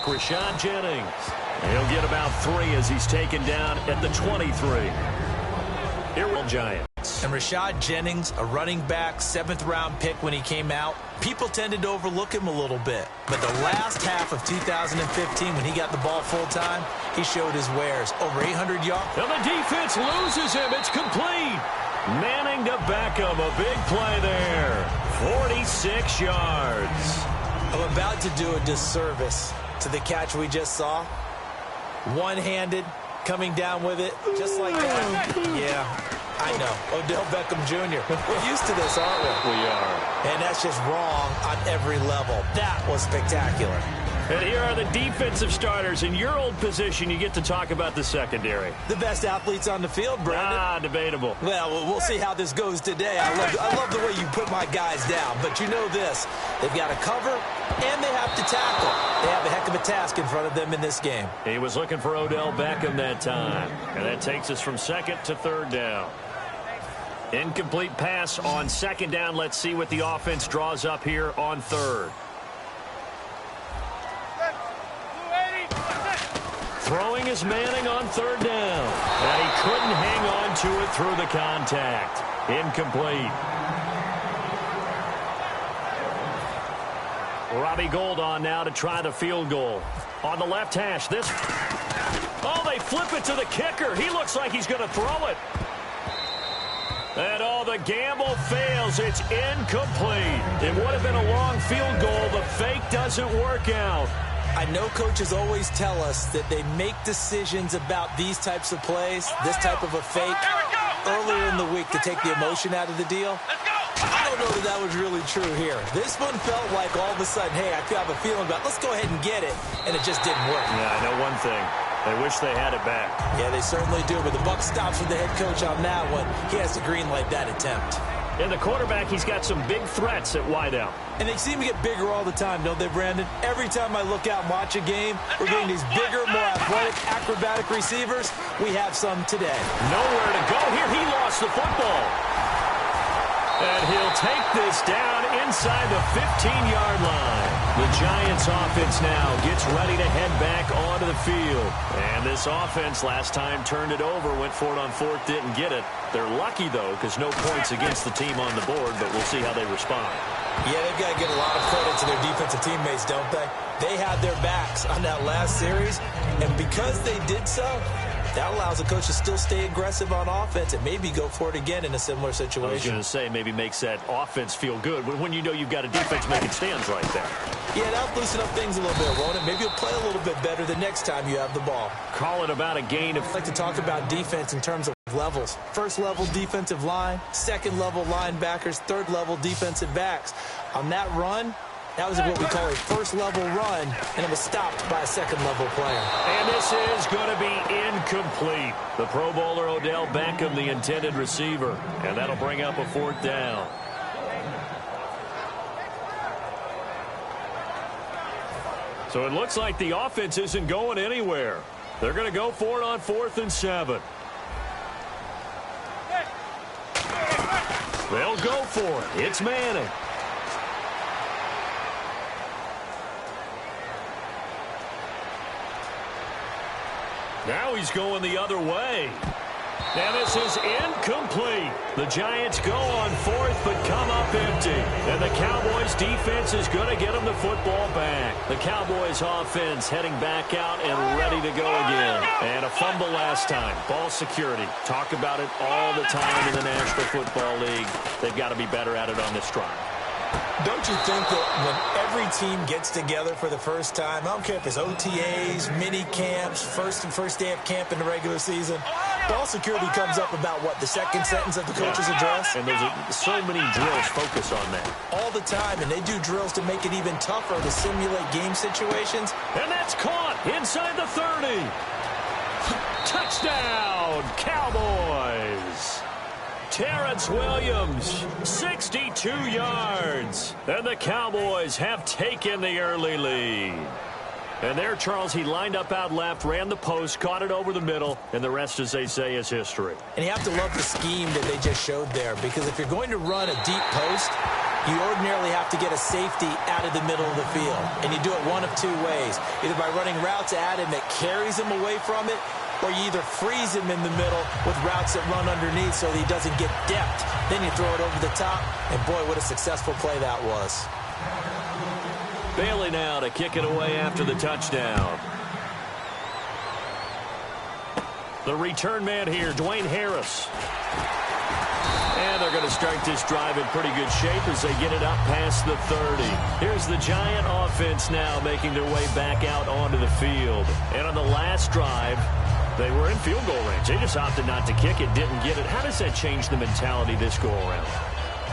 Rashad Jennings. He'll get about 3 as he's taken down at the 23. Here will Giants. And Rashad Jennings, a running back, 7th-round pick when he came out. People tended to overlook him a little bit. But the last half of 2015, when he got the ball full-time, he showed his wares. Over 800 yards. And the defense loses him. It's complete. Manning to Beckham. A big play there. 46 yards. I'm about to do a disservice to the catch we just saw. One-handed, coming down with it, just like that. Yeah, I know. Odell Beckham Jr. We're used to this, aren't we? We are. And that's just wrong on every level. That was spectacular. And here are the defensive starters. In your old position, you get to talk about the secondary. The best athletes on the field, Brandon. Debatable. Well, we'll see how this goes today. I love the way you put my guys down. But you know this. They've got to cover, and they have to tackle. They have a heck of a task in front of them in this game. He was looking for Odell Beckham that time. And that takes us from 2nd to 3rd down. Incomplete pass on 2nd down. Let's see what the offense draws up here on 3rd. Throwing is Manning on 3rd down. And he couldn't hang on to it through the contact. Incomplete. Robbie Gould on now to try the field goal. On the left hash, this. Oh, they flip it to the kicker. He looks like he's going to throw it. And the gamble fails. It's incomplete. It would have been a long field goal. The fake doesn't work out. I know coaches always tell us that they make decisions about these types of plays, this type of a fake, earlier in the week to take the emotion out of the deal. I don't know that was really true here. This one felt like all of a sudden, hey, I have a feeling about let's go ahead and get it, and it just didn't work. Yeah, I know one thing. They wish they had it back. Yeah, they certainly do, but the buck stops with the head coach on that one. He has to greenlight that attempt. And the quarterback, he's got some big threats at wideout. And they seem to get bigger all the time, don't they, Brandon? Every time I look out and watch a game, we're getting these bigger, more athletic, acrobatic receivers. We have some today. Nowhere to go here. He lost the football. And he'll take this down inside the 15-yard line. The Giants offense now gets ready to head back onto the field. And this offense last time turned it over, went for it on 4th, didn't get it. They're lucky, though, because no points against the team on the board, but we'll see how they respond. Yeah, they've got to give a lot of credit to their defensive teammates, don't they? They had their backs on that last series, and because they did so, that allows the coach to still stay aggressive on offense and maybe go for it again in a similar situation. I was going to say, maybe makes that offense feel good when you know you've got a defense making stands right there. Yeah, that'll loosen up things a little bit, won't it? Maybe you'll play a little bit better the next time you have the ball. Call it about a gain of... I'd like to talk about defense in terms of levels. First level defensive line, second level linebackers, third level defensive backs. On that run, that was what we call a first level run, and it was stopped by a second level player. And this is going to be incomplete. The Pro Bowler Odell Beckham, the intended receiver, and that'll bring up a 4th down. So it looks like the offense isn't going anywhere. They're going to go for it on 4th and 7. They'll go for it. It's Manning. Now he's going the other way. And this is incomplete. The Giants go on 4th but come up empty. And the Cowboys defense is going to get them the football back. The Cowboys offense heading back out and ready to go again. And a fumble last time. Ball security. Talk about it all the time in the National Football League. They've got to be better at it on this drive. Don't you think that when every team gets together for the first time, I don't care if it's OTAs, mini camps, first day of camp in the regular season, ball security comes up about what, the second sentence of the coach's address? And there's so many drills focus on that. All the time, and they do drills to make it even tougher to simulate game situations. And that's caught inside the 30. Touchdown, Cowboys. Terrence Williams, 62 yards. And the Cowboys have taken the early lead. And there, Charles, he lined up out left, ran the post, caught it over the middle, and the rest, as they say, is history. And you have to love the scheme that they just showed there, because if you're going to run a deep post, you ordinarily have to get a safety out of the middle of the field. And you do it one of two ways. Either by running routes at him that carries him away from it, or you either freeze him in the middle with routes that run underneath so that he doesn't get depth. Then you throw it over the top, and boy, what a successful play that was. Bailey now to kick it away after the touchdown. The return man here, Dwayne Harris. And they're going to start this drive in pretty good shape as they get it up past the 30. Here's the Giant offense now making their way back out onto the field. And on the last drive, they were in field goal range. They just opted not to kick it, didn't get it. How does that change the mentality this go around?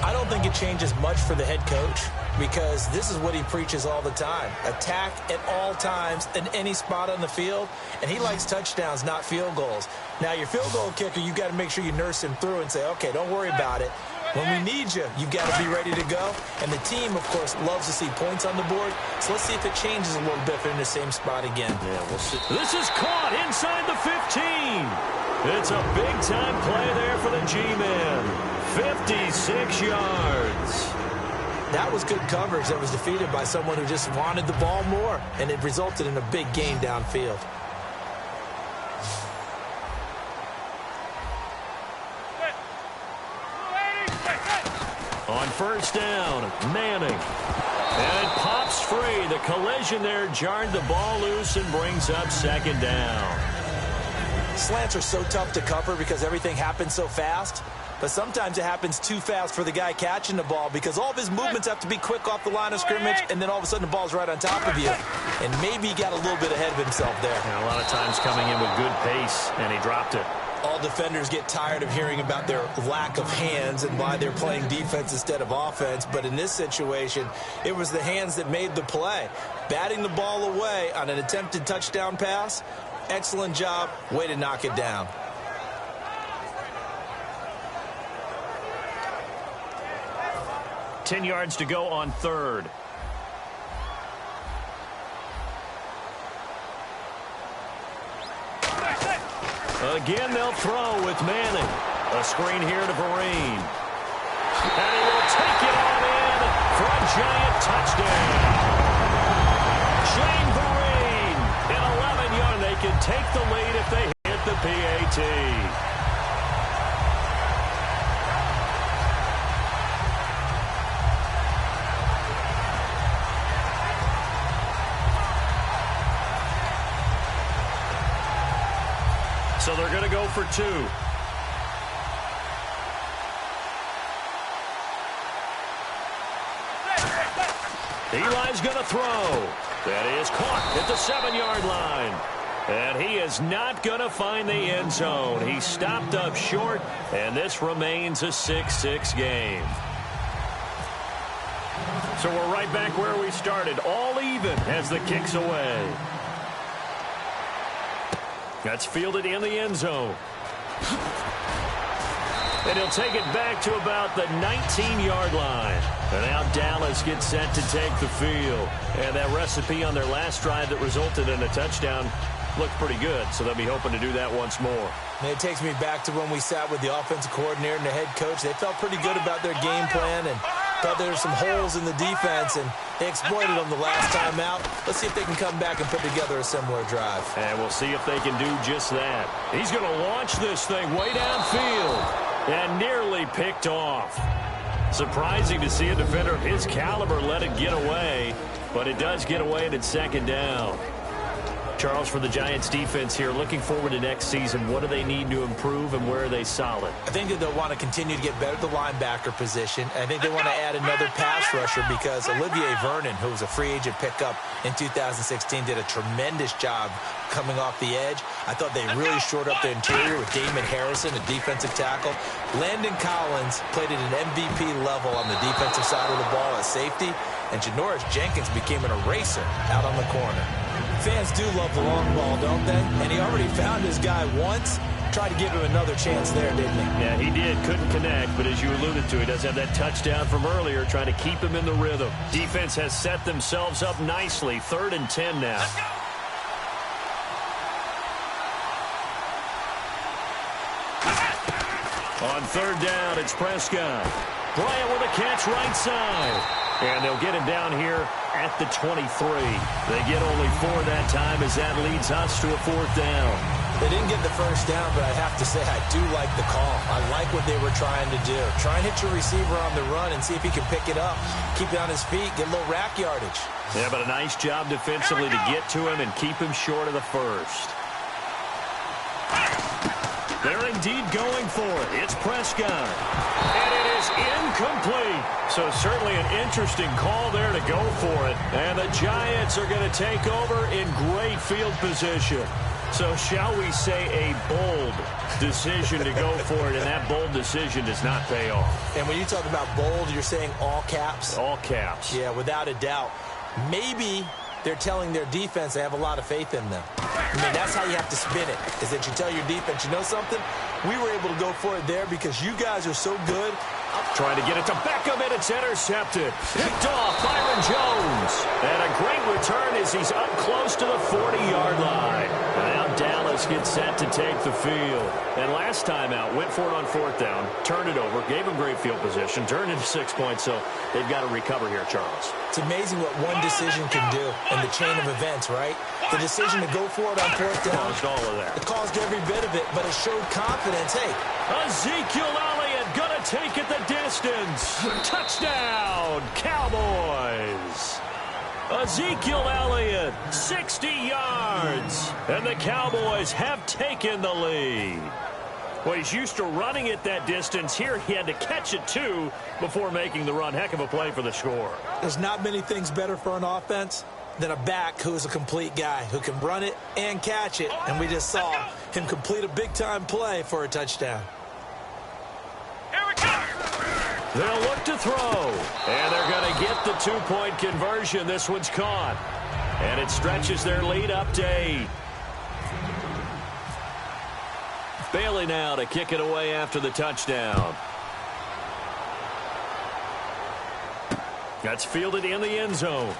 I don't think it changes much for the head coach because this is what he preaches all the time. Attack at all times in any spot on the field, and he likes touchdowns, not field goals. Now, your field goal kicker, you've got to make sure you nurse him through and say, okay, don't worry about it. When we need you, you've got to be ready to go. And the team, of course, loves to see points on the board. So let's see if it changes a little bit if they're in the same spot again. Yeah, we'll see. This is caught inside the 15. It's a big-time play there for the G-Man. 56 yards. That was good coverage that was defeated by someone who just wanted the ball more, and it resulted in a big gain downfield. On first down, Manning. And it pops free. The collision there jarred the ball loose and brings up second down. Slants are so tough to cover because everything happens so fast. But sometimes it happens too fast for the guy catching the ball because all of his movements have to be quick off the line of scrimmage, and then all of a sudden the ball's right on top of you. And maybe he got a little bit ahead of himself there. And a lot of times coming in with good pace, and he dropped it. All defenders get tired of hearing about their lack of hands and why they're playing defense instead of offense. But in this situation, it was the hands that made the play. Batting the ball away on an attempted touchdown pass, excellent job, way to knock it down. Ten yards to go on third. Again, they'll throw with Manning. A screen here to Vereen. And he will take it on in for a Giant touchdown. Shane Vereen in 11 yards. They can take the lead if they hit the PAT. So they're going to go for two. Eli's going to throw. That is caught at the 7-yard line. And he is not going to find the end zone. He stopped up short, and this remains a 6-6 game. So we're right back where we started, all even as the kick's away. That's fielded in the end zone. And he'll take it back to about the 19-yard line. And now Dallas gets set to take the field. And that recipe on their last drive that resulted in a touchdown looked pretty good, so they'll be hoping to do that once more. And it takes me back to when we sat with the offensive coordinator and the head coach. They felt pretty good about their game plan and thought there were some holes in the defense, and they exploited them the last time out. Let's see if they can come back and put together a similar drive. And we'll see if they can do just that. He's going to launch this thing way downfield and nearly picked off. Surprising to see a defender of his caliber let it get away, but it does get away and it's second down. Charles, for the Giants defense here, looking forward to next season, what do they need to improve and where are they solid? I think that they'll want to continue to get better at the linebacker position. I think they want to add another pass rusher because Olivier Vernon, who was a free agent pickup in 2016, did a tremendous job coming off the edge. I thought they really shored up their interior with Damon Harrison, a defensive tackle. Landon Collins played at an MVP level on the defensive side of the ball as safety, and Janoris Jenkins became an eraser out on the corner. Fans do love the long ball, don't they? And he already found his guy once. Tried to give him another chance there, didn't he? Yeah, he did. Couldn't connect, but as you alluded to, he does have that touchdown from earlier, trying to keep him in the rhythm. Defense has set themselves up nicely. 3rd and 10 now. On 3rd down, it's Prescott. Bryant with a catch right side. And they'll get him down here at the 23. They get only 4 that time as that leads us to a 4th down. They didn't get the first down, but I have to say I do like the call. I like what they were trying to do. Try and hit your receiver on the run and see if he can pick it up, keep it on his feet, get a little rack yardage. Yeah, but a nice job defensively to get to him and keep him short of the first. They're indeed going for it. It's Prescott. And it is incomplete. So certainly an interesting call there to go for it. And the Giants are going to take over in great field position. So shall we say a bold decision to go for it, and that bold decision does not pay off. And when you talk about bold, you're saying all caps? All caps. Yeah, without a doubt. Maybe they're telling their defense they have a lot of faith in them. I mean, that's how you have to spin it, is that you tell your defense, you know something? We were able to go for it there because you guys are so good. Trying to get it to Beckham, and it's intercepted. Picked off Byron Jones. And a great return as he's up close to the 40-yard line. And now Dallas gets set to take the field. And last time out, went for it on 4th down, turned it over, gave him great field position, turned into 6 points, so they've got to recover here, Charles. It's amazing what one decision can do in the chain of events, right? The decision to go for it on 4th down. Caused all of that. It caused every bit of it, but it showed confidence. Hey, Ezekiel Elliott gonna take it the distance. Touchdown, Cowboys. Ezekiel Elliott, 60 yards. And the Cowboys have taken the lead. Well, he's used to running it that distance. Here he had to catch it, too, before making the run. Heck of a play for the score. There's not many things better for an offense than a back who's a complete guy, who can run it and catch it. And we just saw him complete a big-time play for a touchdown. They'll look to throw. And they're going to get the 2-point conversion. This one's caught. And it stretches their lead up to 8. Bailey now to kick it away after the touchdown. That's fielded in the end zone.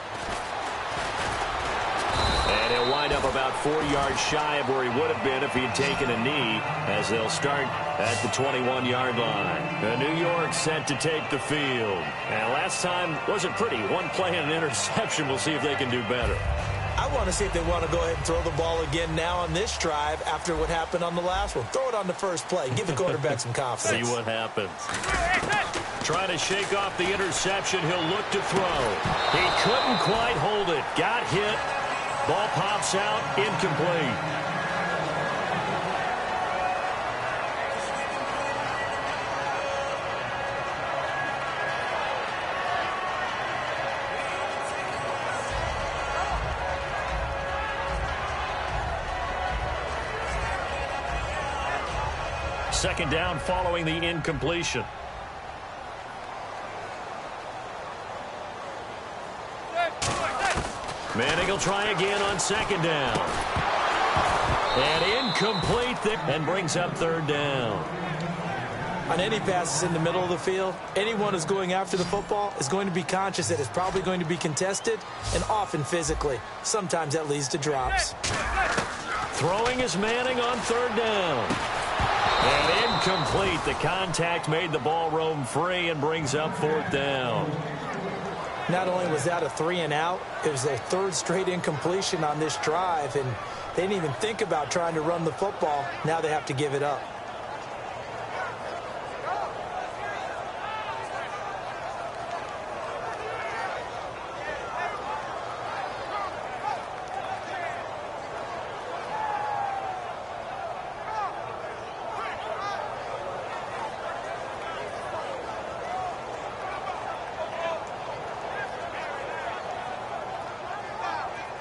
And he'll wind up about 4 yards shy of where he would have been if he had taken a knee, as they'll start at the 21-yard line. The New York set to take the field. And last time wasn't pretty. One play and an interception. We'll see if they can do better. I want to see if they want to go ahead and throw the ball again now on this drive after what happened on the last one. Throw it on the first play. Give the quarterback some confidence. See what happens. Trying to shake off the interception. He'll look to throw. He couldn't quite hold it. Got hit. Ball pops out. Incomplete. Second down following the incompletion. Manning will try again on second down. And incomplete and brings up third down. On any passes in the middle of the field, anyone who's going after the football is going to be conscious that it's probably going to be contested and often physically. Sometimes that leads to drops. Throwing is Manning on third down. And incomplete. The contact made the ball roam free and brings up fourth down. Not only was that a 3-and-out, it was their third straight incompletion on this drive, and they didn't even think about trying to run the football. Now they have to give it up.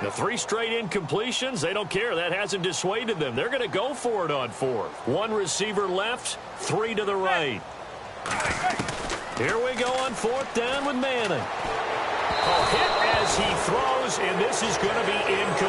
The three straight incompletions, they don't care. That hasn't dissuaded them. They're going to go for it on fourth. One receiver left, three to the right. Here we go on fourth down with Manning. A hit as he throws, and this is going to be incomplete.